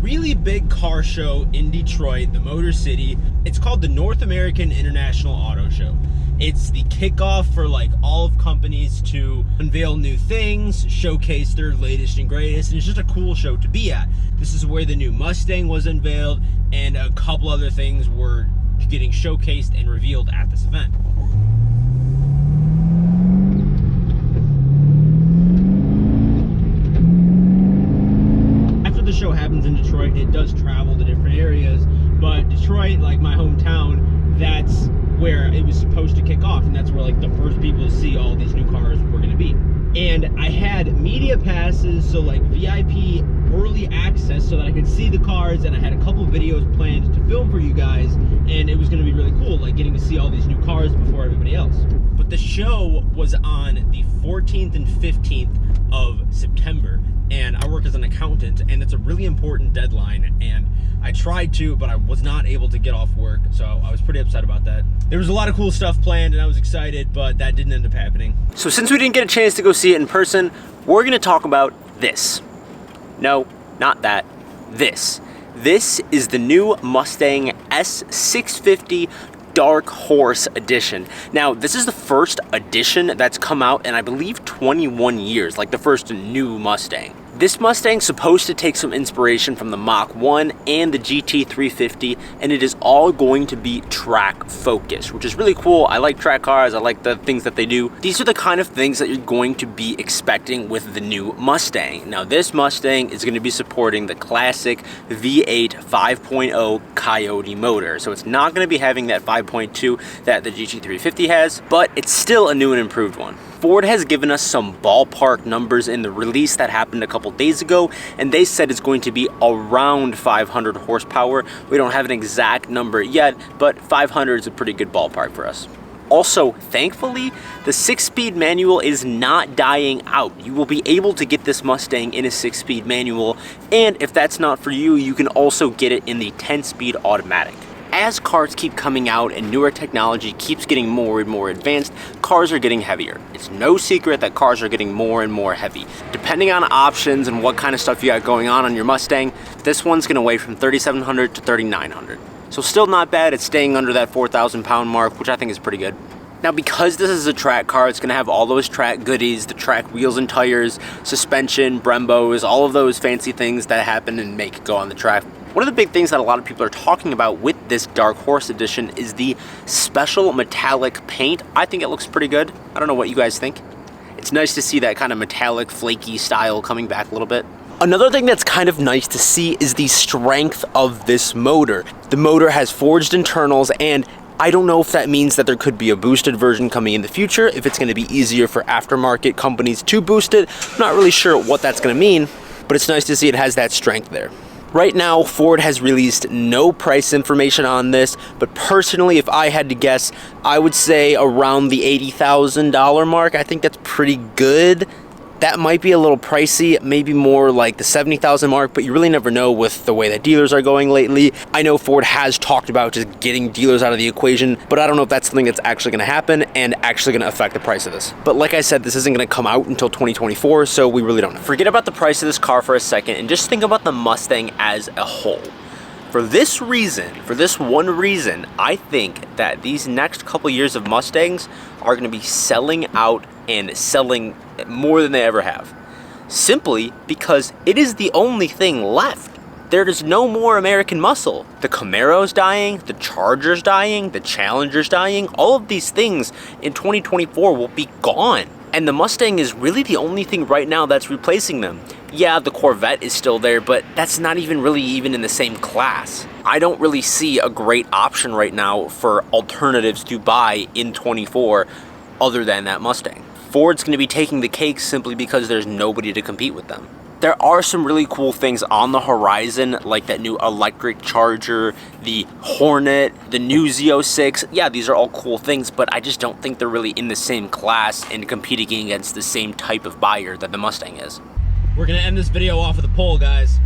really big car show in Detroit, the Motor City. It's called the North American International Auto Show. It's the kickoff for like all of companies to unveil new things, showcase their latest and greatest, and it's just a cool show to be at. This is where the new Mustang was unveiled, and a couple other things were getting showcased and revealed at this event. After the show happens in Detroit, it does travel to different areas, but Detroit, like my hometown, that's where it was supposed to kick off, and that's where like the first people to see all these new cars were going to be. And I had media passes, so like VIP early access, so that I could see the cars, and I had a couple videos planned to film for you guys, and it was going to be really cool, like getting to see all these new cars before everybody else. But the show was on the 14th and 15th of September, and I work as an accountant, and it's a really important deadline, and I tried to, but I was not able to get off work, so I was pretty upset about that. There was a lot of cool stuff planned, and I was excited, but that didn't end up happening. So since we didn't get a chance to go see it in person, we're gonna talk about this. No, not that. This. This is the new Mustang S650 Dark Horse edition. Now, this is the first edition that's come out in, I believe, 21 years, like the first new Mustang. This Mustang's supposed to take some inspiration from the Mach 1 and the GT350, and it is all going to be track focused, which is really cool. I like track cars, I like the things that they do. These are the kind of things that you're going to be expecting with the new Mustang. Now, this Mustang is going to be supporting the classic V8 5.0 Coyote motor, so it's not going to be having that 5.2 that the GT350 has, but it's still a new and improved one. Ford has given us some ballpark numbers in the release that happened a couple days ago, and they said it's going to be around 500 horsepower. We don't have an exact number yet, but 500 is a pretty good ballpark for us. Also, thankfully, the 6-speed manual is not dying out. You will be able to get this Mustang in a 6-speed manual, and if that's not for you, you can also get it in the 10-speed automatic. As cars keep coming out and newer technology keeps getting more and more advanced, cars are getting heavier. It's no secret that cars are getting more and more heavy. Depending on options and what kind of stuff you got going on your Mustang, this one's gonna weigh from 3,700 to 3,900. So still not bad, it's staying under that 4,000 pound mark, which I think is pretty good. Now, because this is a track car, it's gonna have all those track goodies, the track wheels and tires, suspension, Brembos, all of those fancy things that happen and make it go on the track. One of the big things that a lot of people are talking about with this Dark Horse edition is the special metallic paint. I think it looks pretty good. I don't know what you guys think. It's nice to see that kind of metallic, flaky style coming back a little bit. Another thing that's kind of nice to see is the strength of this motor. The motor has forged internals, and I don't know if that means that there could be a boosted version coming in the future, if it's going to be easier for aftermarket companies to boost it. I'm not really sure what that's going to mean, but it's nice to see it has that strength there. Right now, Ford has released no price information on this, but personally, if I had to guess, I would say around the $80,000 mark. I think that's pretty good. That might be a little pricey, maybe more like the $70,000 mark, but you really never know with the way that dealers are going lately. I know Ford has talked about just getting dealers out of the equation, but I don't know if that's something that's actually gonna happen and actually gonna affect the price of this. But like I said, this isn't gonna come out until 2024, so we really don't know. Forget about the price of this car for a second and just think about the Mustang as a whole. For this reason, for this one reason, I think that these next couple years of Mustangs are gonna be selling out and selling more than they ever have. Simply because it is the only thing left. There is no more American muscle. The Camaro's dying, the Charger's dying, the Challenger's dying. All of these things in 2024 will be gone. And the Mustang is really the only thing right now that's replacing them. Yeah, the Corvette is still there, but that's not even really in the same class. I don't really see a great option right now for alternatives to buy in 24 other than that Mustang. Ford's going to be taking the cake simply because there's nobody to compete with them. There are some really cool things on the horizon, like that new electric Charger, the Hornet, the new Z06. Yeah, these are all cool things, but I just don't think they're really in the same class and competing against the same type of buyer that the Mustang is. We're going to end this video off with a poll, guys.